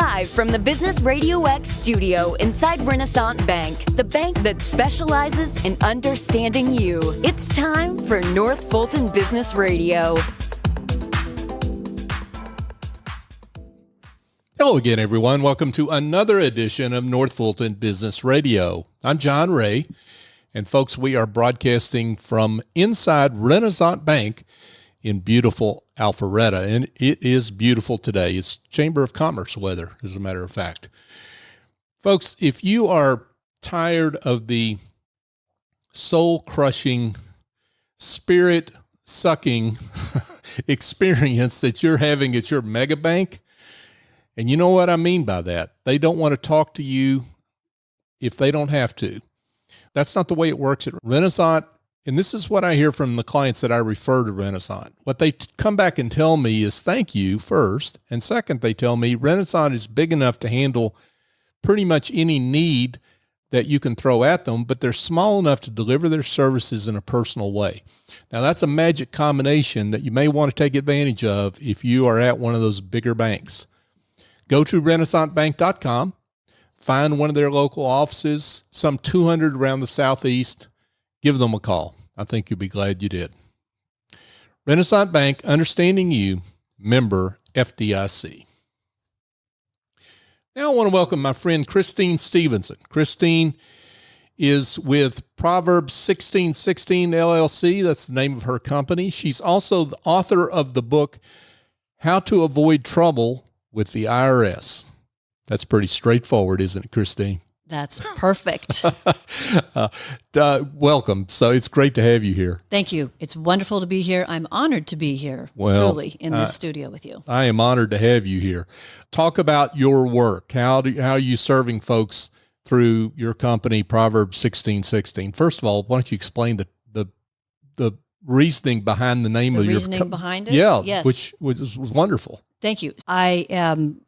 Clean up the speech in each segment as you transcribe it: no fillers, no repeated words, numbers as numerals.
Live from the Business RadioX studio inside Renaissance Bank, the bank that specializes in understanding you. It's time for North Fulton Business Radio. Hello again, everyone. Welcome to another edition of North Fulton Business Radio. I'm John Ray, and folks, we are broadcasting from inside Renaissance Bank in beautiful Alpharetta, and it is beautiful today. It's Chamber of Commerce weather, as a matter of fact. Folks, if you are tired of the soul-crushing, spirit-sucking experience that you're having at your mega bank, and you know what I mean by that, they don't want to talk to you if they don't have to. That's not the way it works at Renaissance. And this is what I hear from the clients that I refer to Renaissance. What they come back and tell me is thank you first. And second, they tell me Renaissance is big enough to handle pretty much any need that you can throw at them, but they're small enough to deliver their services in a personal way. Now, that's a magic combination that you may want to take advantage of if you are at one of those bigger banks. Go to renaissancebank.com, find one of their local offices, some 200 around the Southeast. Give them a call. I think you'll be glad you did. Renaissance Bank, understanding you, member FDIC. Now I want to welcome my friend Kristine Stevenson. Kristine is with Proverbs 1616 LLC. That's the name of her company. She's also the author of the book, How to Avoid Trouble with the IRS. That's pretty straightforward, isn't it, Kristine? That's perfect. Welcome. So it's great to have you here. Thank you. It's wonderful to be here. I'm honored to be here, truly, in this studio with you. I am honored to have you here. Talk about your work. How are you serving folks through your company, Proverbs 1616? First of all, why don't you explain the reasoning behind the name of your company? The reasoning behind it? Yeah, yes. Which was wonderful. Thank you. I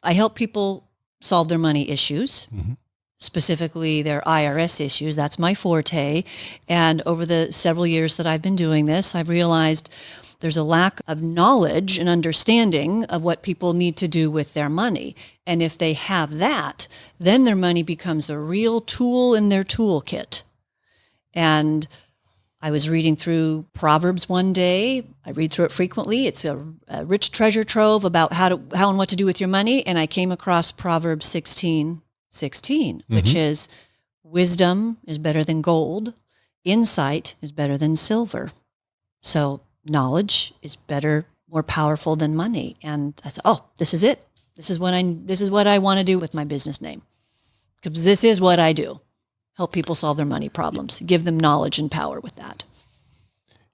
help people solve their money issues. Mm-hmm. Specifically their IRS issues. That's my forte. And over the several years that I've been doing this, I've realized there's a lack of knowledge and understanding of what people need to do with their money. And if they have that, then their money becomes a real tool in their toolkit. And I was reading through Proverbs one day. I read through it frequently. It's a rich treasure trove about how and what to do with your money. And I came across Proverbs 16:16, which is wisdom is better than gold, insight is better than silver. So knowledge is better, more powerful than money. And I thought, this is it. This is what I want to do with my business name. Because this is what I do. Help people solve their money problems, give them knowledge and power with that.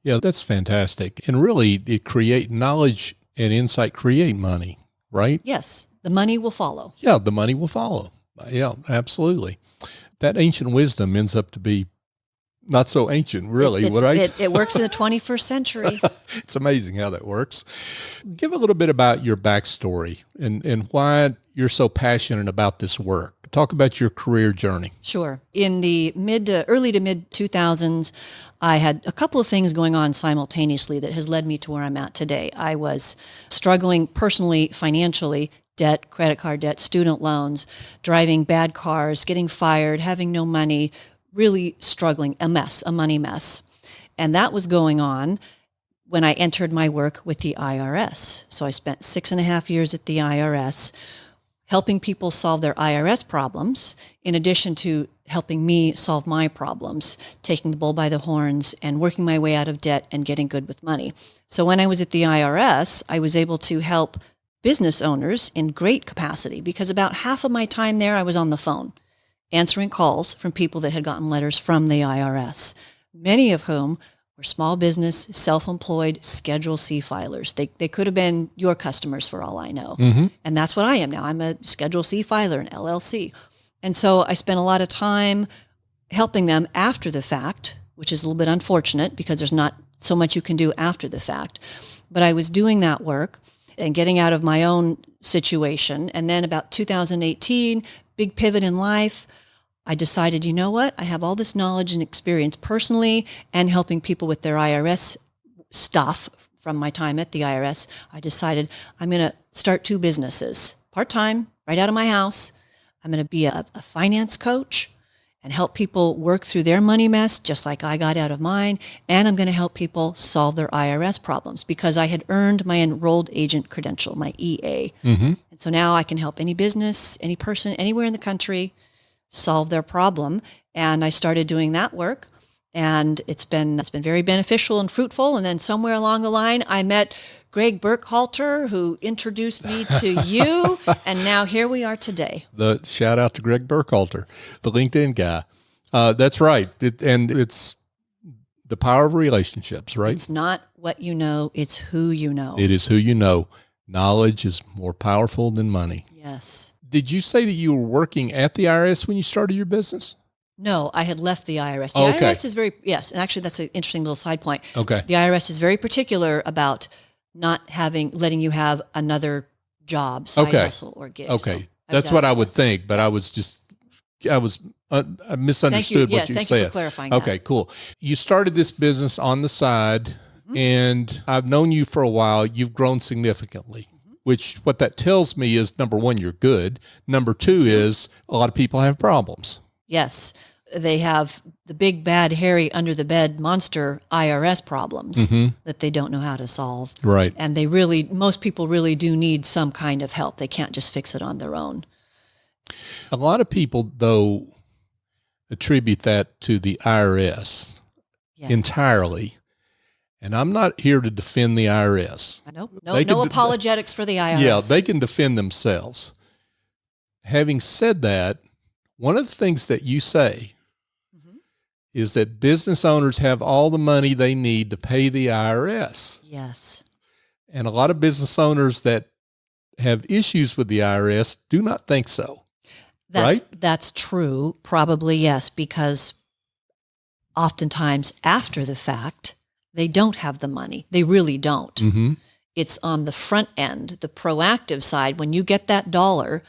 Yeah, that's fantastic. And really, it create knowledge and insight create money, right? Yes, the money will follow. Yeah, the money will follow. Yeah, absolutely. That ancient wisdom ends up to be not so ancient, really. It works in the 21st century. It's amazing how that works. Give a little bit about your backstory and why you're so passionate about this work. Talk about your career journey. Sure. In the early to mid 2000s, I had a couple of things going on simultaneously that has led me to where I'm at today. I was struggling personally, financially, debt, credit card debt, student loans, driving bad cars, getting fired, having no money, really struggling, a money mess. And that was going on when I entered my work with the IRS. So I spent 6.5 years at the IRS helping people solve their IRS problems, in addition to helping me solve my problems, taking the bull by the horns and working my way out of debt and getting good with money. So when I was at the IRS, I was able to help business owners in great capacity because about half of my time there, I was on the phone answering calls from people that had gotten letters from the IRS, many of whom were small business, self-employed, Schedule C filers. They could have been your customers for all I know. Mm-hmm. And that's what I am now. I'm a Schedule C filer, an LLC. And so I spent a lot of time helping them after the fact, which is a little bit unfortunate because there's not so much you can do after the fact. But I was doing that work and getting out of my own situation. And then about 2018, big pivot in life, I decided, you know what? I have all this knowledge and experience personally and helping people with their IRS stuff from my time at the IRS. I decided I'm going to start 2 businesses, part-time, right out of my house. I'm going to be a finance coach and help people work through their money mess, just like I got out of mine. And I'm going to help people solve their IRS problems because I had earned my enrolled agent credential, my EA. And so now I can help any business, any person, anywhere in the country solve their problem. And I started doing that work. And it's been very beneficial and fruitful. And then somewhere along the line, I met Greg Burkhalter, who introduced me to you. And now here we are today. The shout out to Greg Burkhalter, the LinkedIn guy. That's right. It's the power of relationships, right? It's not what you know, it's who you know. It is who you know. Knowledge is more powerful than money. Yes. Did you say that you were working at the IRS when you started your business? No, I had left the IRS. The Okay. IRS is yes, and actually that's an interesting little side point. Okay. The IRS is very particular about not letting you have another job, side hustle, or gig. Okay. So That's what I would think, but I misunderstood what you thank said. you for clarifying Okay, that. cool. You started this business on the side, and I've known you for a while. You've grown significantly, which what that tells me is, number one, you're good. Number two is a lot of people have problems. Yes, they have the big, bad, hairy, under-the-bed monster IRS problems that they don't know how to solve. Right. And most people really do need some kind of help. They can't just fix it on their own. A lot of people, though, attribute that to the IRS Yes. entirely. And I'm not here to defend the IRS. No apologetics for the IRS. Yeah, they can defend themselves. Having said that, one of the things that you say is that business owners have all the money they need to pay the IRS. Yes. And a lot of business owners that have issues with the IRS do not think so. Right? That's true. Probably, yes, because oftentimes after the fact, they don't have the money. They really don't. It's on the front end, the proactive side. When you get that dollar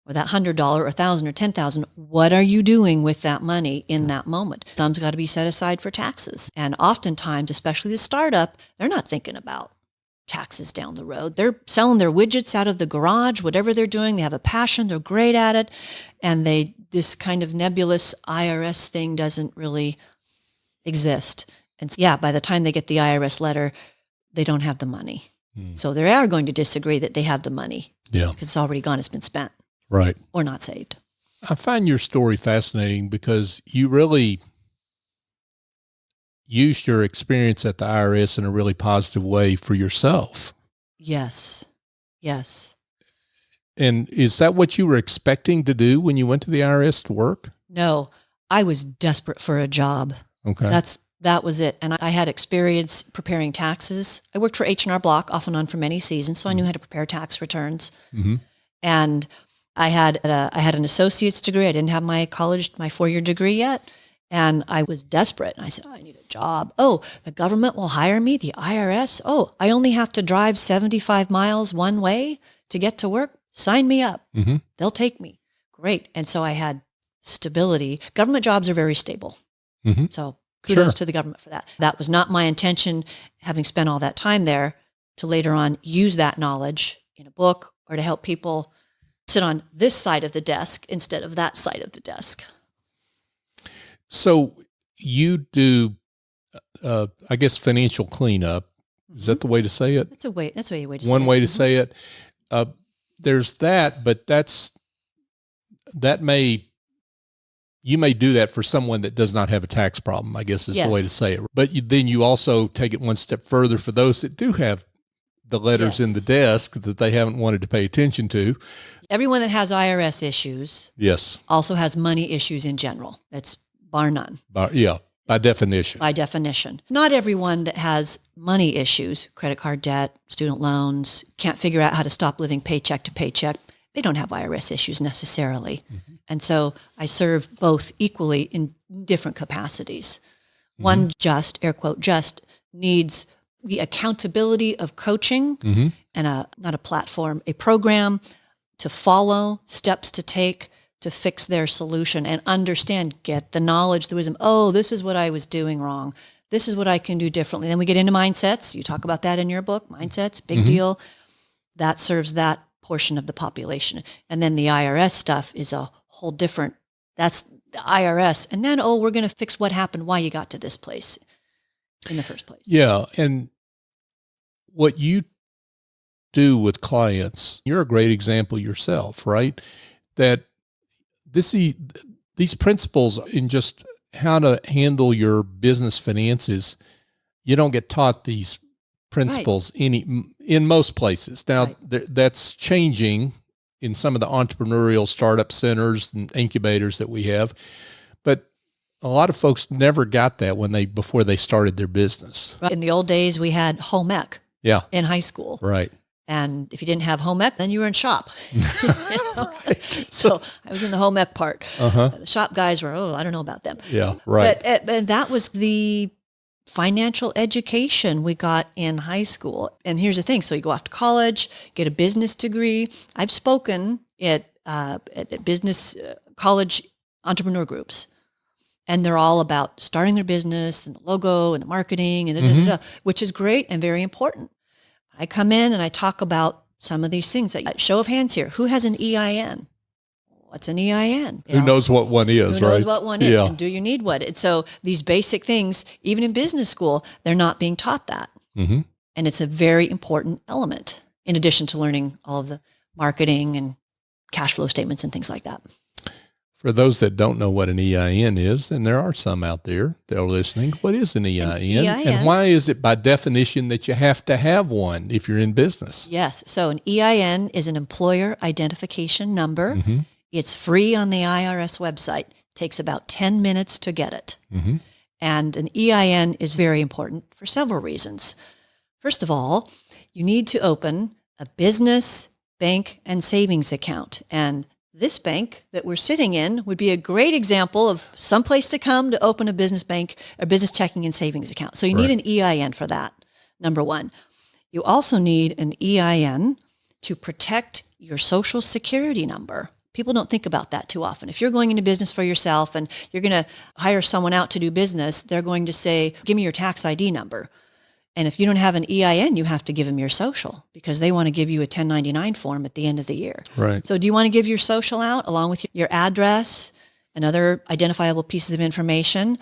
or that $100 or $1,000 or $10,000, what are you doing with that money in that moment? Some's got to be set aside for taxes. And oftentimes, especially the startup, they're not thinking about taxes down the road. They're selling their widgets out of the garage, whatever they're doing. They have a passion. They're great at it. And this kind of nebulous IRS thing doesn't really exist. And by the time they get the IRS letter, they don't have the money. So they are going to disagree that they have the money. Yeah. Because it's already gone. It's been spent. Right. Or not saved. I find your story fascinating because you really used your experience at the IRS in a really positive way for yourself. Yes. Yes. And is that what you were expecting to do when you went to the IRS to work? No, I was desperate for a job. Okay. That was it. And I had experience preparing taxes. I worked for H&R Block off and on for many seasons, so I knew how to prepare tax returns. And I had an associate's degree. I didn't have my 4-year degree yet. And I was desperate. And I said, I need a job. Oh, the government will hire me, the IRS. Oh, I only have to drive 75 miles one way to get to work. Sign me up. They'll take me. Great. And so I had stability. Government jobs are very stable. So kudos to the government for that. That was not my intention, having spent all that time there, to later on use that knowledge in a book or to help people sit on this side of the desk instead of that side of the desk. So you do, I guess, financial cleanup. Is that the way to say it? That's a way to say it. One way to say it. There's that, but you may do that for someone that does not have a tax problem, I guess is the way to say it. But then you also take it one step further for those that do have the letters in the desk that they haven't wanted to pay attention to. Everyone that has IRS issues also has money issues in general. That's bar none. By definition. By definition. Not everyone that has money issues, credit card debt, student loans, can't figure out how to stop living paycheck to paycheck, they don't have IRS issues necessarily. And so I serve both equally in different capacities. One air quote, needs the accountability of coaching and not a platform, a program to follow, steps to take to fix their solution and understand, get the knowledge, the wisdom. Oh, this is what I was doing wrong. This is what I can do differently. Then we get into mindsets. You talk about that in your book, mindsets, big deal. That serves that portion of the population. And then the IRS stuff is a whole different, that's the IRS. And then, we're going to fix what happened, why you got to this place in the first place. Yeah. And what you do with clients, you're a great example yourself, right? That these principles in just how to handle your business finances, you don't get taught these principles in most places. Now, that's changing in some of the entrepreneurial startup centers and incubators that we have, but a lot of folks never got that before they started their business. In the old days, we had home ec in high school. Right. And if you didn't have home ec, then you were in shop. Right. So I was in the home ec part. The shop guys were, I don't know about them. Yeah, right. But that was the financial education we got in high school. And here's the thing. So you go off to college, get a business degree. I've spoken at business college entrepreneur groups. And they're all about starting their business and the logo and the marketing and which is great and very important. I come in and I talk about some of these things. Show of hands here. Who has an EIN? What's an EIN? Who knows what one is, Who knows right? what one is? Yeah. And do you need one? And so these basic things, even in business school, they're not being taught that. Mm-hmm. And it's a very important element in addition to learning all of the marketing and cash flow statements and things like that. For those that don't know what an EIN is, and there are some out there that are listening, what is an EIN? And why is it by definition that you have to have one if you're in business? Yes. So an EIN is an employer identification number. It's free on the IRS website. It takes about 10 minutes to get it. And an EIN is very important for several reasons. First of all, you need to open a business, bank, and savings account. And this bank that we're sitting in would be a great example of some place to come to open a business bank, a business checking and savings account. So you need an EIN for that, number one. You also need an EIN to protect your social security number. People don't think about that too often. If you're going into business for yourself and you're going to hire someone out to do business, they're going to say, give me your tax ID number. And if you don't have an EIN, you have to give them your social because they want to give you a 1099 form at the end of the year. Right. So do you want to give your social out along with your address and other identifiable pieces of information?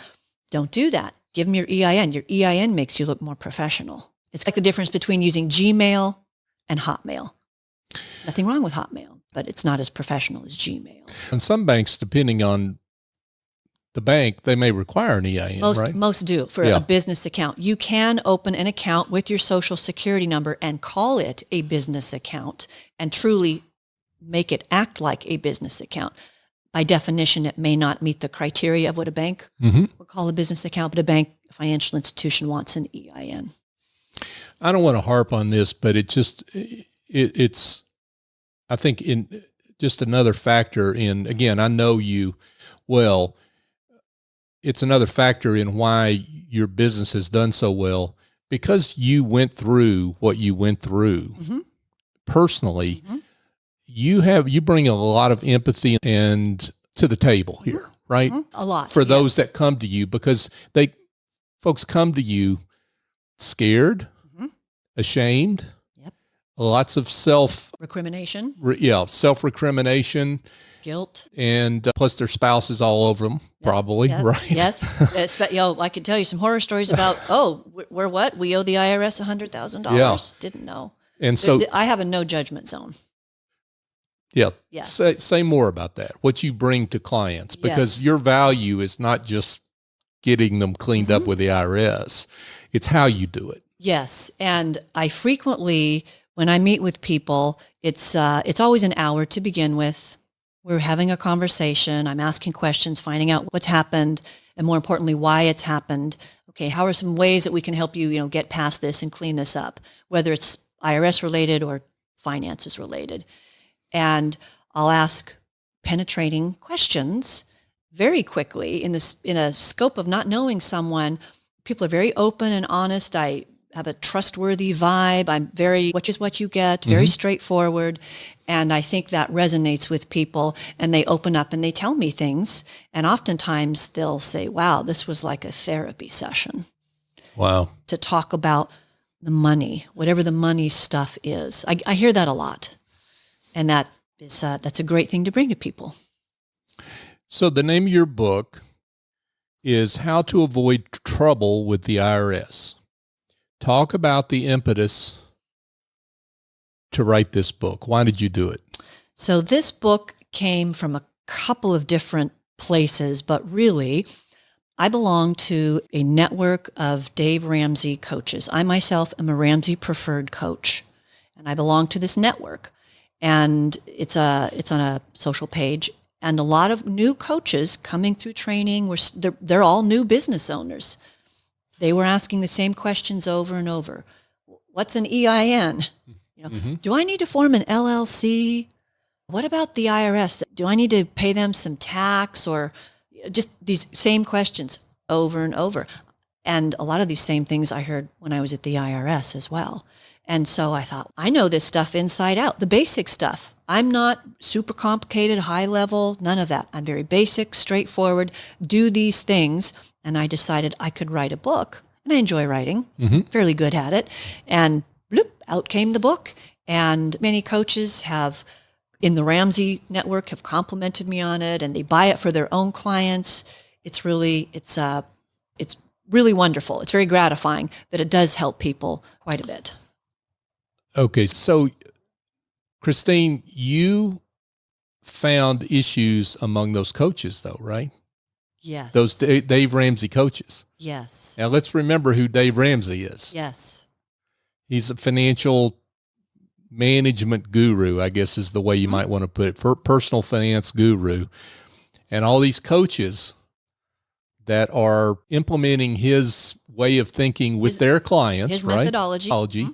Don't do that. Give them your EIN. Your EIN makes you look more professional. It's like the difference between using Gmail and Hotmail. Nothing wrong with Hotmail, but it's not as professional as Gmail. And some banks, depending on the bank, they may require an EIN, right? Most do for a business account. You can open an account with your social security number and call it a business account and truly make it act like a business account. By definition, it may not meet the criteria of what a bank would call a business account, but a financial institution wants an EIN. I don't want to harp on this, but it's I think in just another factor in, again, I know you well. It's another factor in why your business has done so well because you went through what you went through personally. You bring a lot of empathy and to the table here, right? A lot for those that come to you because folks come to you scared, ashamed, lots of self-recrimination. Self-recrimination. Guilt. And plus their spouses all over them, probably, right? Yes. I could tell you some horror stories about, we're what? We owe the IRS $100,000. Yeah. Didn't know. And so I have a no judgment zone. Yeah. Yes. Say more about that, what you bring to clients, because your value is not just getting them cleaned up with the IRS. It's how you do it. Yes. And I frequently, when I meet with people, it's always an hour to begin with. We're having a conversation. I'm asking questions, finding out what's happened, and more importantly, why it's happened. Okay, how are some ways that we can help you, get past this and clean this up, whether it's IRS related or finances related. And I'll ask penetrating questions very quickly in a scope of not knowing someone. People are very open and honest. I have a trustworthy vibe. I'm very, what is what you get, very straightforward. And I think that resonates with people, and they open up and they tell me things. And oftentimes they'll say, wow, this was like a therapy session. Wow. To talk about the money, whatever the money stuff is. I hear that a lot. And that's a great thing to bring to people. So the name of your book is How to Avoid Trouble with the IRS. Talk about the impetus to write this book. Why did you do it? So this book came from a couple of different places, but really, I belong to a network of Dave Ramsey coaches. I myself am a Ramsey preferred coach, and I belong to this network. And it's on a social page, and a lot of new coaches coming through training. They're all new business owners. They were asking the same questions over and over. What's an EIN? Do I need to form an LLC? What about the IRS? Do I need to pay them some tax? Or just these same questions over and over. And a lot of these same things I heard when I was at the IRS as well. And so I thought, I know this stuff inside out, the basic stuff. I'm not super complicated, high level, none of that. I'm very basic, straightforward, do these things. And I decided I could write a book. And I enjoy writing, fairly good at it. And bloop, out came the book. And many coaches in the Ramsey network have complimented me on it, and they buy it for their own clients. It's really wonderful. It's very gratifying that it does help people quite a bit. Okay, so Kristine, you found issues among those coaches, though, right? Yes. Those Dave Ramsey coaches. Yes. Now let's remember who Dave Ramsey is. Yes. He's a financial management guru, I guess is the way you might want to put it, for personal finance guru. And all these coaches that are implementing his way of thinking with their clients, his right? methodology.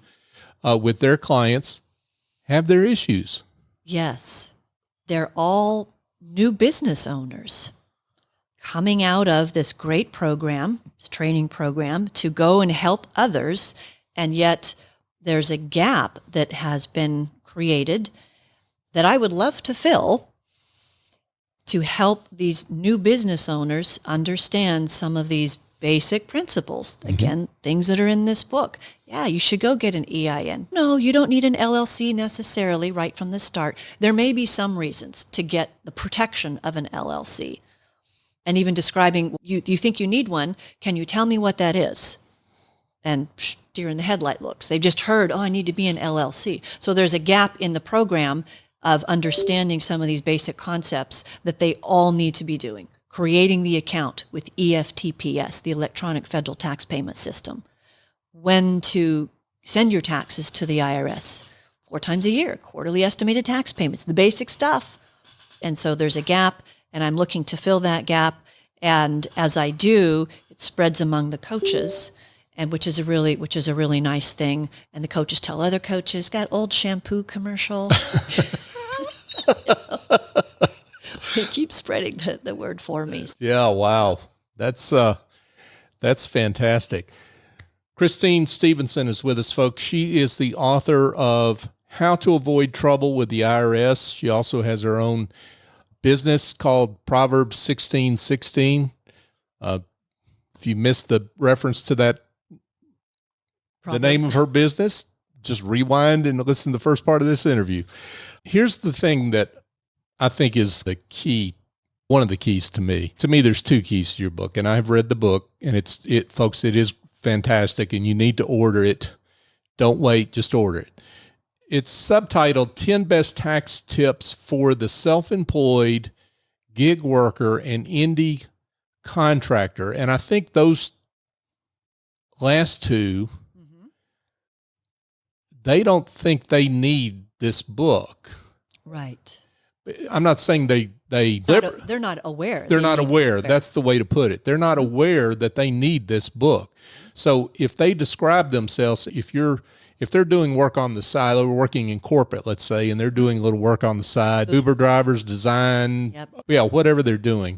With their clients have their issues. Yes. They're all new business owners coming out of this great program, this training program, to go and help others. And yet there's a gap that has been created that I would love to fill to help these new business owners understand some of these basic principles. Again, things that are in this book. Yeah, you should go get an EIN. No, you don't need an LLC necessarily right from the start. There may be some reasons to get the protection of an LLC. And even describing, you think you need one, can you tell me what that is? And deer in the headlight looks. They've just heard, I need to be an LLC. So there's a gap in the program of understanding some of these basic concepts that they all need to be doing. Creating the account with EFTPS, the Electronic Federal Tax Payment System. When to send your taxes to the IRS 4 times a year, quarterly estimated tax payments, the basic stuff. And so there's a gap, and I'm looking to fill that gap. And as I do, it spreads among the coaches, and which is a really nice thing. And the coaches tell other coaches, got old shampoo commercial. They keep spreading the word for me. Yeah, wow. That's fantastic. Kristine Stevenson is with us, folks. She is the author of How to Avoid Trouble with the IRS. She also has her own business called Proverbs 16:16. If you missed the reference to that, the name of her business, just rewind and listen to the first part of this interview. Here's the thing that I think is the key, one of the keys to me. To me, there's 2 keys to your book, and I've read the book, and folks, it is fantastic, and you need to order it. Don't wait, just order it. It's subtitled 10 Best Tax Tips for the Self-Employed, Gig Worker, and Indie Contractor. And I think those last 2, they don't think they need this book. Right. I'm not saying they're not aware. They're not aware. That's the way to put it. They're not aware that they need this book. So if they describe themselves, if they're doing work on the side, they're working in corporate, let's say, and they're doing a little work on the side, Uber drivers, design, whatever they're doing,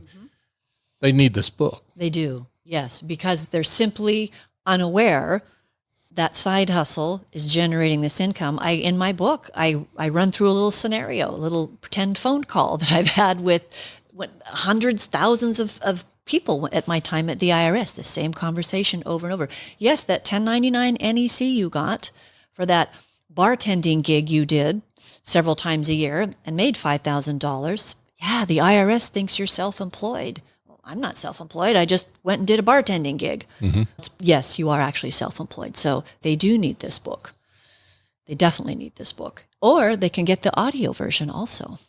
they need this book. They do, yes, because they're simply unaware that side hustle is generating this income. In my book, I run through a little scenario, a little pretend phone call that I've had with hundreds, thousands of people at my time at the IRS, the same conversation over and over. Yes, that 1099 NEC you got for that bartending gig you did several times a year and made $5,000. Yeah, the IRS thinks you're self-employed. Well, I'm not self-employed. I just went and did a bartending gig. Mm-hmm. Yes, you are actually self-employed. So they do need this book. They definitely need this book. Or they can get the audio version also.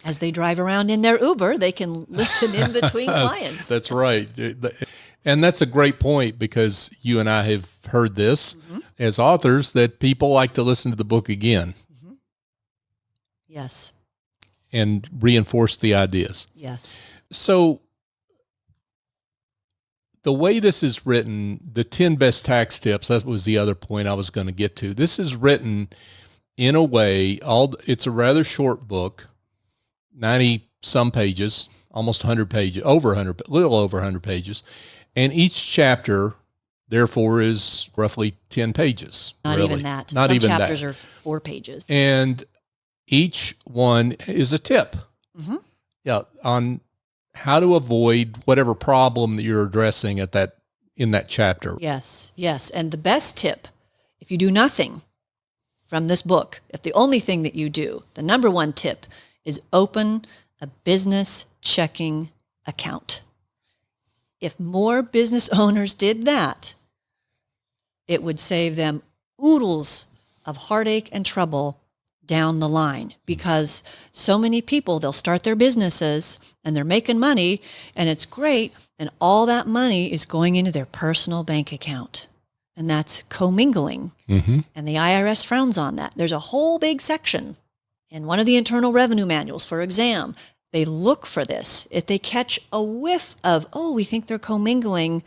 As they drive around in their Uber, they can listen in between clients. That's right. And that's a great point, because you and I have heard this as authors, that people like to listen to the book again. Mm-hmm. Yes. And reinforce the ideas. Yes. So the way this is written, the 10 best tax tips, that was the other point I was going to get to. This is written in a way, it's a rather short book, 90 some pages, almost 100 pages, little over 100 pages. And each chapter, therefore, is roughly 10 pages. Not really. Even that. Not some even chapters that. are 4 pages. And each one is a tip. Mm-hmm. Yeah, on how to avoid whatever problem that you're addressing in that chapter. Yes, yes. And the best tip, if you do nothing from this book, if the only thing that you do, the number one tip is open a business checking account. If more business owners did that, it would save them oodles of heartache and trouble down the line, because so many people, they'll start their businesses and they're making money and it's great, and all that money is going into their personal bank account. And that's commingling. Mm-hmm. And the IRS frowns on that. There's a whole big section in one of the Internal Revenue Manuals for exam. They look for this. If they catch a whiff of, we think they're commingling,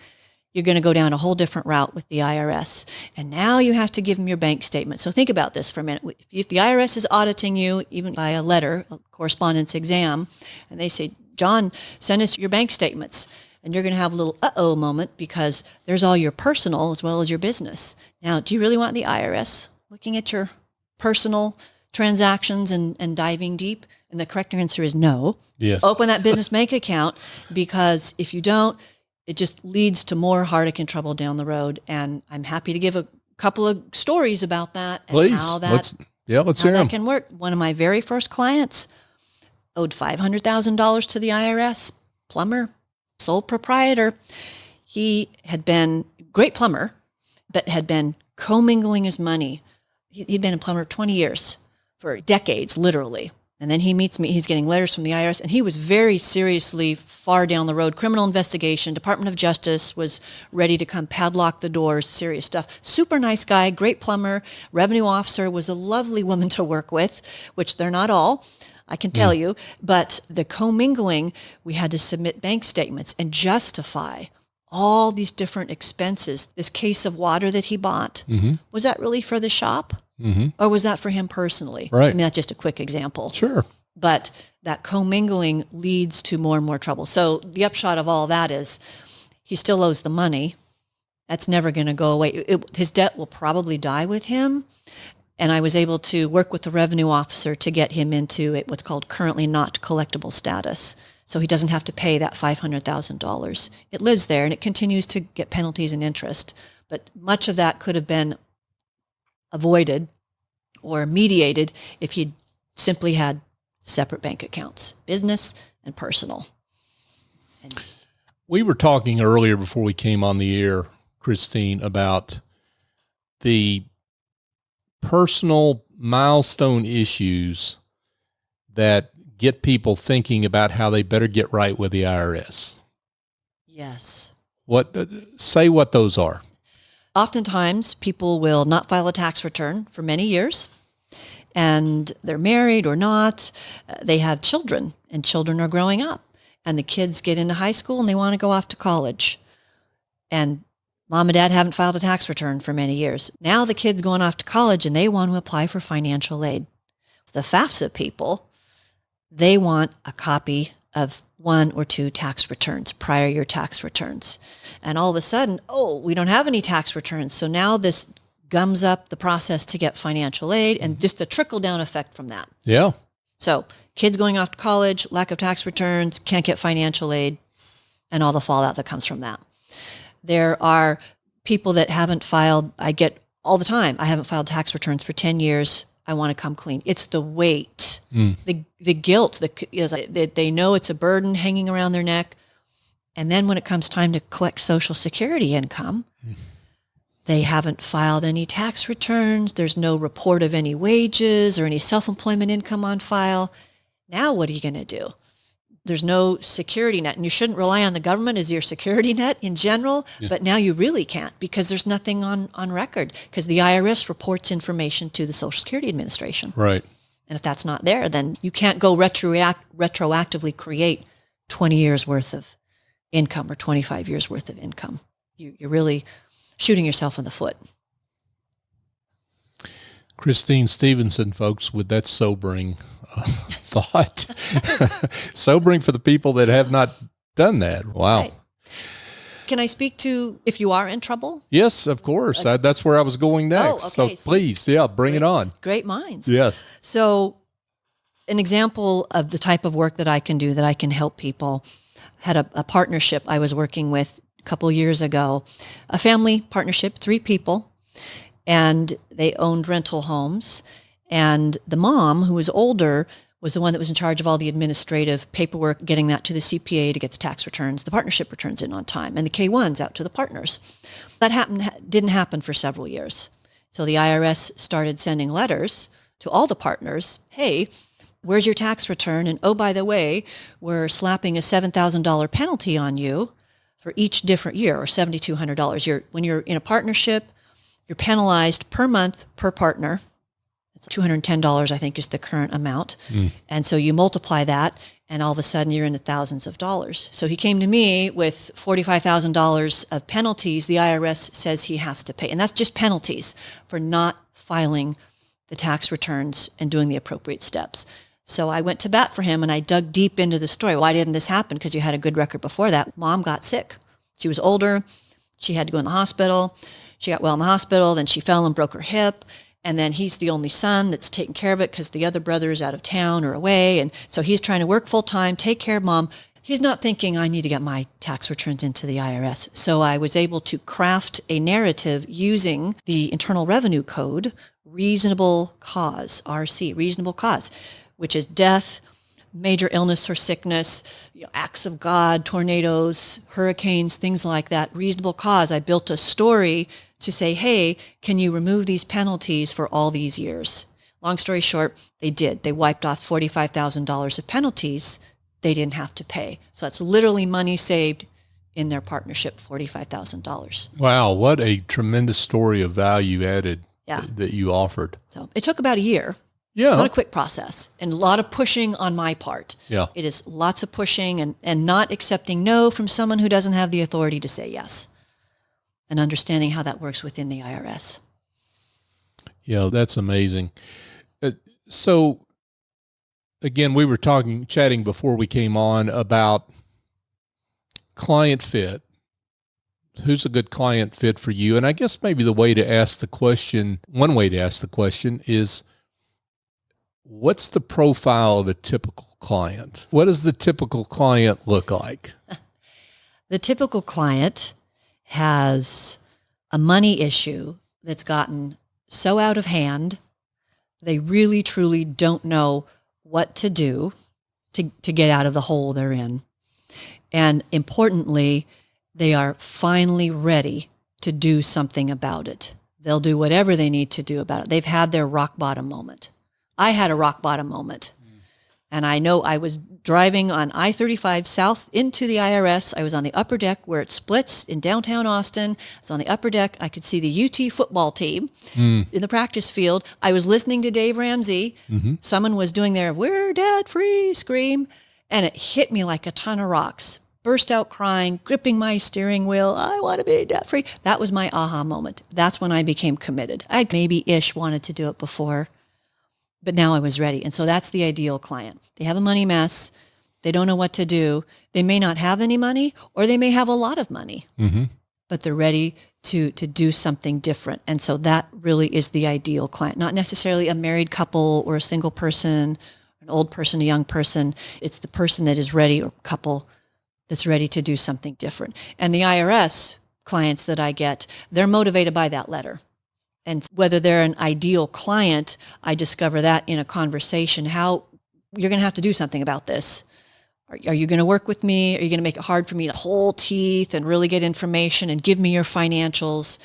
you're going to go down a whole different route with the IRS. And now you have to give them your bank statement. So think about this for a minute. If the IRS is auditing you, even by a letter, a correspondence exam, and they say, John, send us your bank statements. And you're going to have a little uh-oh moment, because there's all your personal as well as your business. Now, do you really want the IRS looking at your personal transactions and diving deep? And the correct answer is no. Yes. Open that business bank account, because if you don't, it just leads to more heartache and trouble down the road. And I'm happy to give a couple of stories about that. And Please. How that, let's hear that them. can work. One of my very first clients owed $500,000 to the IRS, plumber, sole proprietor. He had been a great plumber, but had been commingling his money. He'd been a plumber 20 years, for decades, literally. And then he meets me, he's getting letters from the IRS, and he was very seriously far down the road. Criminal investigation, Department of Justice was ready to come padlock the doors, serious stuff. Super nice guy, great plumber, revenue officer, was a lovely woman to work with, which they're not all, I can tell you. But the commingling, we had to submit bank statements and justify all these different expenses. This case of water that he bought, was that really for the shop? Or was that for him personally? Right. I mean, that's just a quick example. Sure. But that commingling leads to more and more trouble. So the upshot of all that is he still owes the money. That's never going to go away. His debt will probably die with him. And I was able to work with the revenue officer to get him into what's called currently not collectible status. So he doesn't have to pay that $500,000. It lives there and it continues to get penalties and interest. But much of that could have been avoided or mediated if he simply had separate bank accounts, business and personal. We were talking earlier before we came on the air, Kristine, about the personal milestone issues that get people thinking about how they better get right with the IRS. Yes. Say what those are. Oftentimes, people will not file a tax return for many years, and they're married or not. They have children, and children are growing up, and the kids get into high school, and they want to go off to college. And mom and dad haven't filed a tax return for many years. Now the kid's going off to college, and they want to apply for financial aid. The FAFSA people, they want a copy of 1 or 2 tax returns, prior year tax returns. And all of a sudden, we don't have any tax returns. So now this gums up the process to get financial aid, and just the trickle-down effect from that. Yeah. So kids going off to college, lack of tax returns, can't get financial aid, and all the fallout that comes from that. There are people that haven't filed. I get all the time. I haven't filed tax returns for 10 years. I want to come clean. It's the weight, the guilt, that they know it's a burden hanging around their neck. And then when it comes time to collect Social Security income, they haven't filed any tax returns. There's no report of any wages or any self-employment income on file. Now what are you going to do? There's no security net, and you shouldn't rely on the government as your security net in general, but now you really can't because there's nothing on record because the IRS reports information to the Social Security Administration. Right. And if that's not there, then you can't go retroactively create 20 years worth of income or 25 years worth of income. You're really shooting yourself in the foot. Kristine Stevenson, folks, with that sobering thought. Sobering for the people that have not done that. Wow. Right. Can I speak to if you are in trouble? Yes, of course. That's where I was going next. Okay. So please, bring it on. Great minds. Yes. So an example of the type of work that I can do, that I can help people, had a partnership I was working with a couple years ago, a family partnership, 3 people, and they owned rental homes. And the mom, who was older, was the one that was in charge of all the administrative paperwork, getting that to the CPA to get the tax returns, the partnership returns in on time, and the K-1s out to the partners. That didn't happen for several years. So the IRS started sending letters to all the partners, hey, where's your tax return? And oh, by the way, we're slapping a $7,000 penalty on you for each different year, or $7,200. When you're in a partnership, you're penalized per month per partner. It's $210, I think, is the current amount. And so you multiply that, and all of a sudden you're in the thousands of dollars. So he came to me with $45,000 of penalties the IRS says he has to pay. And that's just penalties for not filing the tax returns and doing the appropriate steps. So I went to bat for him, and I dug deep into the story. Why didn't this happen? Because you had a good record before that. Mom got sick. She was older. She had to go in the hospital. She got well in the hospital. Then she fell and broke her hip. And then he's the only son that's taking care of it because the other brother is out of town or away. And so he's trying to work full time, take care of mom. He's not thinking, I need to get my tax returns into the IRS. So I was able to craft a narrative using the Internal Revenue Code, reasonable cause, RC, reasonable cause, which is death, major illness or sickness, acts of God, tornadoes, hurricanes, things like that. Reasonable cause. I built a story to say, hey, can you remove these penalties for all these years? Long story short, they did. They wiped off $45,000 of penalties they didn't have to pay. So that's literally money saved in their partnership, $45,000. Wow, what a tremendous story of value added that you offered. So it took about a year. Yeah. It's not a quick process, and a lot of pushing on my part. Yeah. It is lots of pushing and not accepting no from someone who doesn't have the authority to say yes, and understanding how that works within the IRS. Yeah, that's amazing. So again, we were chatting before we came on about client fit. Who's a good client fit for you? And I guess maybe one way to ask the question is, what's the profile of a typical client? What does the typical client look like? The typical client has a money issue that's gotten so out of hand, they really, truly don't know what to do to get out of the hole they're in. And importantly, they are finally ready to do something about it. They'll do whatever they need to do about it. They've had their rock bottom moment. I had a rock bottom moment. And I know I was driving on I-35 south into the IRS. I was on the upper deck where it splits in downtown Austin. I was on the upper deck. I could see the UT football team in the practice field. I was listening to Dave Ramsey. Someone was doing their "We're debt free" scream. And it hit me like a ton of rocks. Burst out crying, gripping my steering wheel. I want to be debt free. That was my aha moment. That's when I became committed. I'd maybe-ish wanted to do it before, but now I was ready. And so that's the ideal client. They have a money mess. They don't know what to do. They may not have any money, or they may have a lot of money, but they're ready to do something different. And so that really is the ideal client, not necessarily a married couple or a single person, an old person, a young person. It's the person that is ready, or couple that's ready to do something different. And the IRS clients that I get, they're motivated by that letter. And whether they're an ideal client, I discover that in a conversation, how you're going to have to do something about this. Are you going to work with me? Are you going to make it hard for me to hold teeth and really get information and give me your financials?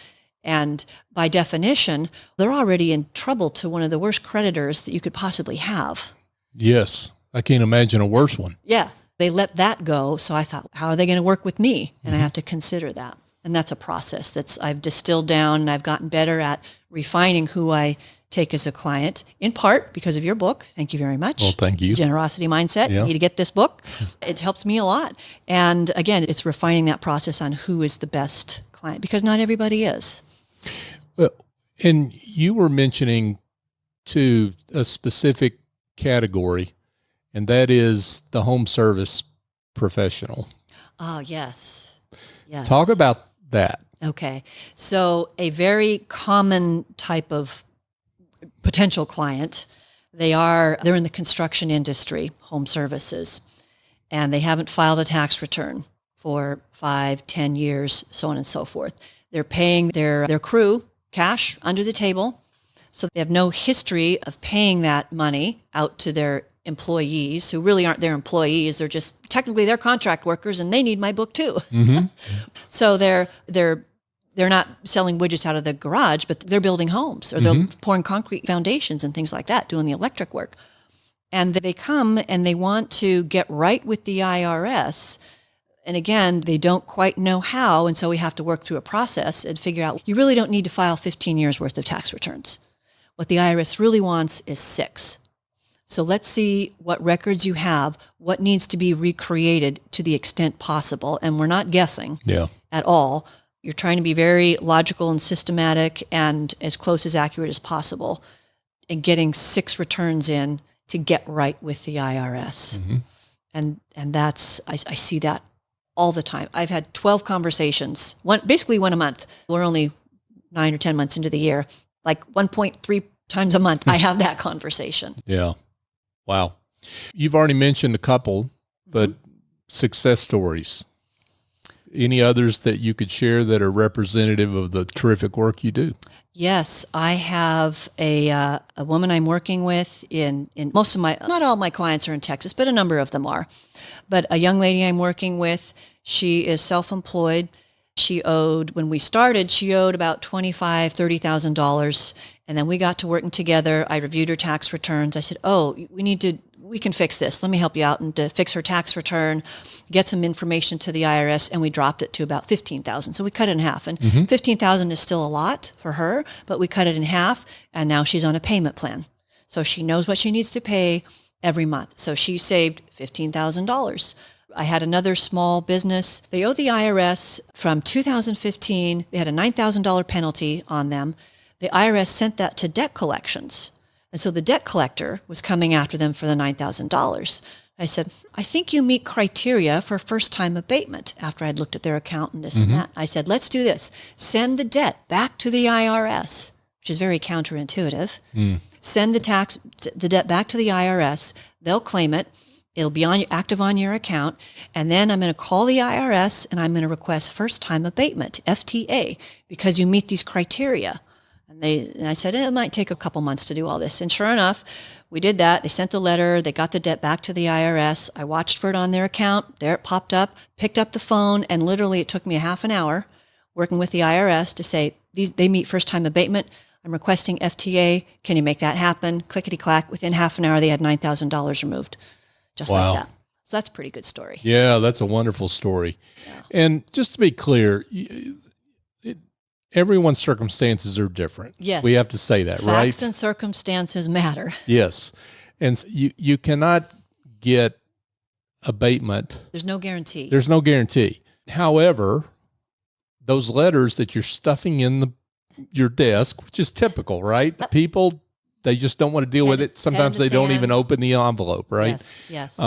And by definition, they're already in trouble to one of the worst creditors that you could possibly have. Yes. I can't imagine a worse one. Yeah. They let that go. So I thought, how are they going to work with me? And I have to consider that. And that's a process I've distilled down, and I've gotten better at refining who I take as a client, in part because of your book. Thank you very much. Well, thank you. Generosity Mindset. Yeah. You need to get this book. It helps me a lot. And again, it's refining that process on who is the best client, because not everybody is. Well, and you were mentioning to a specific category, and that is the home service professional. Oh, yes. Yes. Talk about that. Okay. So a very common type of potential client, they're in the construction industry, home services, and they haven't filed a tax return for 5-10 years, so on and so forth. They're paying their crew cash under the table, so they have no history of paying that money out to their employees, who really aren't their employees. They're just technically they're contract workers, and they need my book too. Mm-hmm. So they're not selling widgets out of the garage, but they're building homes, or they're pouring concrete foundations and things like that, doing the electric work. And they come and they want to get right with the IRS. And again, they don't quite know how. And so we have to work through a process and figure out, you really don't need to file 15 years worth of tax returns. What the IRS really wants is 6. So let's see what records you have, what needs to be recreated to the extent possible. And we're not guessing at all. You're trying to be very logical and systematic and as close as accurate as possible, and getting 6 returns in to get right with the IRS. Mm-hmm. And that's, I see that all the time. I've had 12 conversations, basically one a month. We're only 9 or 10 months into the year. Like 1.3 times a month, I have that conversation. Yeah. Wow. You've already mentioned a couple, but success stories. Any others that you could share that are representative of the terrific work you do? Yes, I have a woman I'm working with in most of not all my clients are in Texas, but a number of them are. But a young lady I'm working with, she is self-employed. When we started, she owed about $25,000, $30,000. And then we got to working together. I reviewed her tax returns. I said, we can fix this. Let me help you out and to fix her tax return, get some information to the IRS, and we dropped it to about $15,000. So we cut it in half. And $15,000 is still a lot for her, but we cut it in half, and now she's on a payment plan. So she knows what she needs to pay every month. So she saved $15,000. I had another small business. They owe the IRS from 2015. They had a $9,000 penalty on them. The IRS sent that to debt collections. And so the debt collector was coming after them for the $9,000. I said, I think you meet criteria for first-time abatement, after I'd looked at their account and this and that. I said, let's do this. Send the debt back to the IRS, which is very counterintuitive. Send the debt back to the IRS. They'll claim it. It'll be active on your account. And then I'm going to call the IRS and I'm going to request first-time abatement, FTA, because you meet these criteria. And I said, it might take a couple months to do all this. And sure enough, we did that. They sent the letter. They got the debt back to the IRS. I watched for it on their account. There it popped up, picked up the phone, and literally it took me a half an hour working with the IRS to say, they meet first-time abatement. I'm requesting FTA. Can you make that happen? Clickety-clack. Within half an hour, they had $9,000 removed. Just like that. So that's a pretty good story. Yeah, that's a wonderful story. Yeah. And just to be clear, everyone's circumstances are different. Yes. We have to say that, right? Facts and circumstances matter. Yes. And so you cannot get abatement. There's no guarantee. There's no guarantee. However, those letters that you're stuffing in your desk, which is typical, right? Yep. People, they just don't want to deal with it. Sometimes they don't even open the envelope, right? Yes.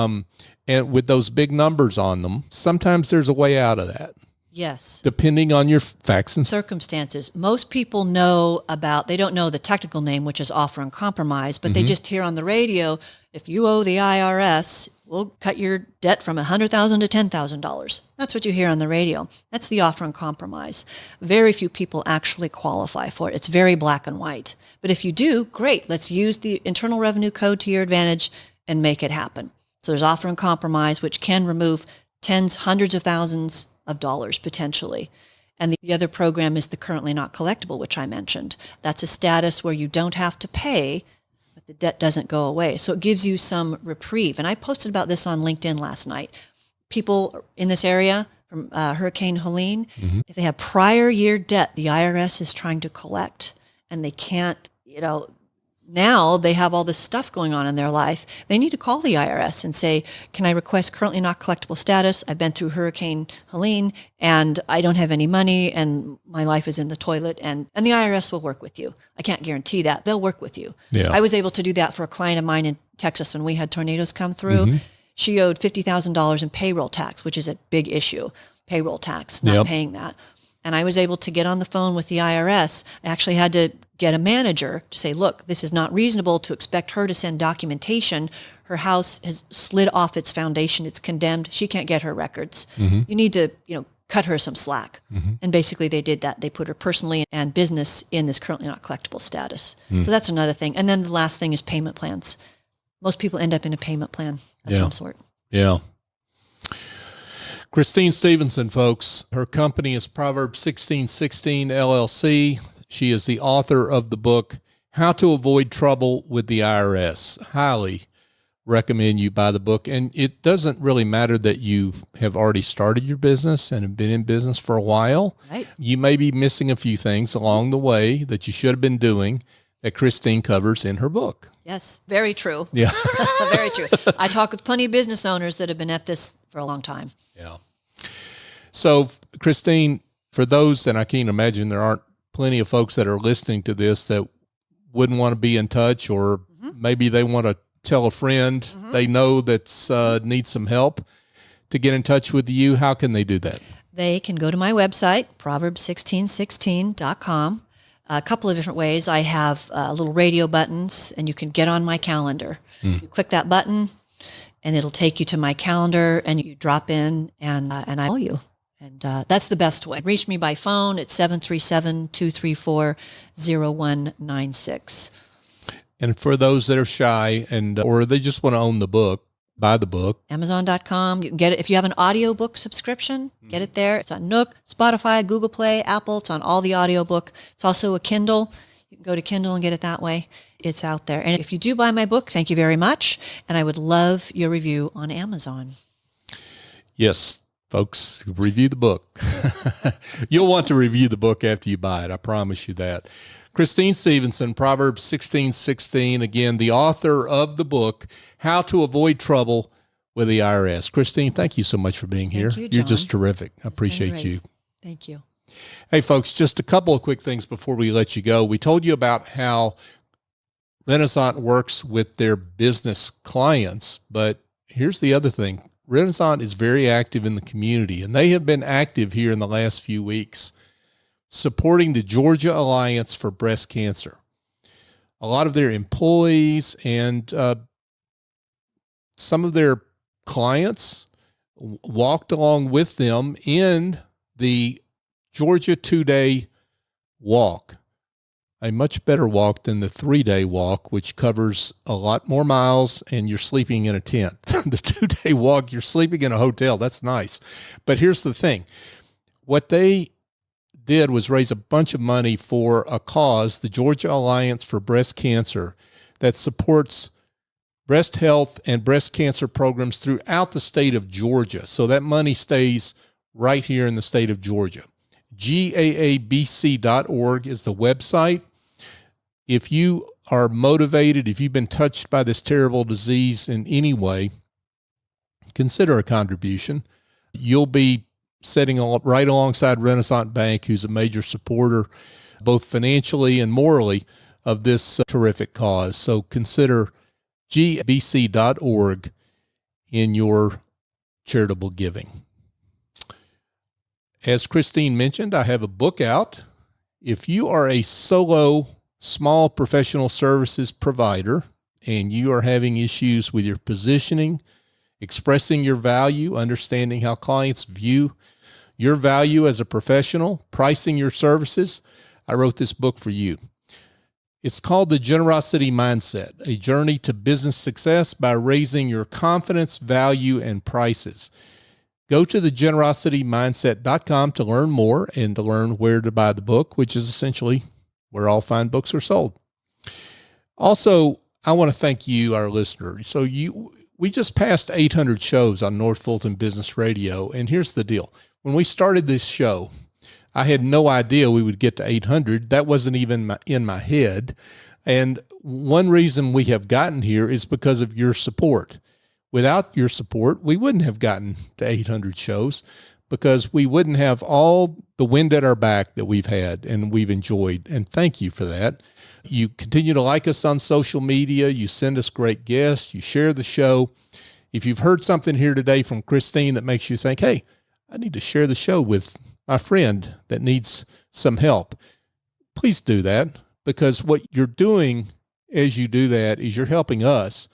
And with those big numbers on them, sometimes there's a way out of that. Yes. Depending on your facts and circumstances. Most people they don't know the technical name, which is offer and compromise, but they just hear on the radio, if you owe the IRS, we'll cut your debt from $100,000 to $10,000. That's what you hear on the radio. That's the offer and compromise. Very few people actually qualify for it. It's very black and white. But if you do, great. Let's use the Internal Revenue Code to your advantage and make it happen. So there's offer and compromise, which can remove tens, hundreds of thousands of dollars potentially. And the other program is the currently not collectible, which I mentioned. That's a status where you don't have to pay, but the debt doesn't go away. So it gives you some reprieve. And I posted about this on LinkedIn last night. People in this area from Hurricane Helene, if they have prior year debt, the IRS is trying to collect, and they can't, now they have all this stuff going on in their life. They need to call the IRS and say, can I request currently not collectible status? I've been through Hurricane Helene and I don't have any money and my life is in the toilet, and the IRS will work with you. I can't guarantee that. They'll work with you. Yeah. I was able to do that for a client of mine in Texas when we had tornadoes come through. She owed $50,000 in payroll tax, which is a big issue. Payroll tax, not paying that. And I was able to get on the phone with the IRS. I actually had to get a manager to say, look, this is not reasonable to expect her to send documentation. Her house has slid off its foundation. It's condemned. She can't get her records. You need to, cut her some slack. And basically they did that. They put her personally and business in this currently not collectible status. So that's another thing. And then the last thing is payment plans. Most people end up in a payment plan of some sort. Yeah. Kristine Stevenson, folks. Her company is Proverbs 1616 LLC. She is the author of the book, How to Avoid Trouble with the IRS. Highly recommend you buy the book. And it doesn't really matter that you have already started your business and have been in business for a while. Right. You may be missing a few things along the way that you should have been doing that Kristine covers in her book. Yes, very true. Yeah. Very true. I talk with plenty of business owners that have been at this for a long time. Yeah. So, Kristine, for those, and I can imagine there aren't plenty of folks that are listening to this that wouldn't want to be in touch, or maybe they want to tell a friend they know that's needs some help to get in touch with you. How can they do that? They can go to my website, proverbs1616.com. A couple of different ways. I have little radio buttons, and you can get on my calendar. You click that button, and it'll take you to my calendar, and you drop in, and I call you. And that's the best way. Reach me by phone at 737-234-0196. And for those that are shy or they just want to own the book, buy the book. Amazon.com. You can get it. If you have an audiobook subscription, get it there. It's on Nook, Spotify, Google Play, Apple. It's on all the audiobook. It's also a Kindle. You can go to Kindle and get it that way. It's out there. And if you do buy my book, thank you very much. And I would love your review on Amazon. Yes, folks, review the book. You'll want to review the book after you buy it. I promise you that. Kristine Stevenson, Proverbs 1616, again, the author of the book, How to Avoid Trouble with the IRS. Kristine, thank you so much for being here. You, John. You're just terrific. I appreciate you. Thank you. Hey, folks, just a couple of quick things before we let you go. We told you about how Renaissance works with their business clients, but here's the other thing. Renaissance is very active in the community, and they have been active here in the last few weeks, supporting the Georgia Alliance for Breast Cancer. A lot of their employees and some of their clients walked along with them in the Georgia 2-day walk, a much better walk than the 3-day walk, which covers a lot more miles and you're sleeping in a tent. The 2-day walk, you're sleeping in a hotel. That's nice. But here's the thing. What they did was raise a bunch of money for a cause, the Georgia Alliance for Breast Cancer, that supports breast health and breast cancer programs throughout the state of Georgia. So that money stays right here in the state of Georgia. GAABC.org is the website. If you are motivated, if you've been touched by this terrible disease in any way, consider a contribution. You'll be sitting right alongside Renaissance Bank, who's a major supporter, both financially and morally, of this terrific cause. So consider gbc.org in your charitable giving. As Kristine mentioned, I have a book out. If you are a solo, small professional services provider and you are having issues with your positioning expressing your value, understanding how clients view your value as a professional, pricing your services. I wrote this book for you. It's called The Generosity Mindset, a journey to business success by raising your confidence, value, and prices. Go to thegenerositymindset.com to learn more and to learn where to buy the book, which is essentially where all fine books are sold. Also, I want to thank you, our listener. We just passed 800 shows on North Fulton Business Radio, and here's the deal. When we started this show, I had no idea we would get to 800. That wasn't even in my head. And one reason we have gotten here is because of your support. Without your support, we wouldn't have gotten to 800 shows because we wouldn't have all the wind at our back that we've had and we've enjoyed. And thank you for that. You continue to like us on social media. You send us great guests. You share the show. If you've heard something here today from Kristine that makes you think, hey, I need to share the show with my friend that needs some help, please do that, because what you're doing as you do that is you're helping us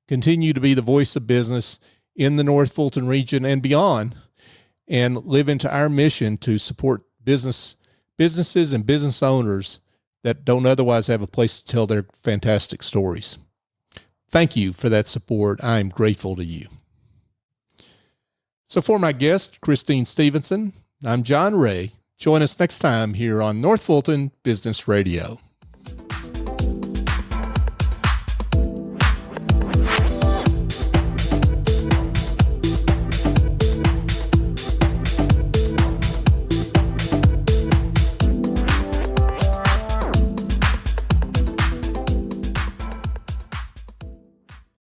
continue to be the voice of business in the North Fulton region and beyond, and live into our mission to support businesses and business owners that don't otherwise have a place to tell their fantastic stories. Thank you for that support. I am grateful to you. So for my guest, Kristine Stevenson, I'm John Ray. Join us next time here on North Fulton Business Radio.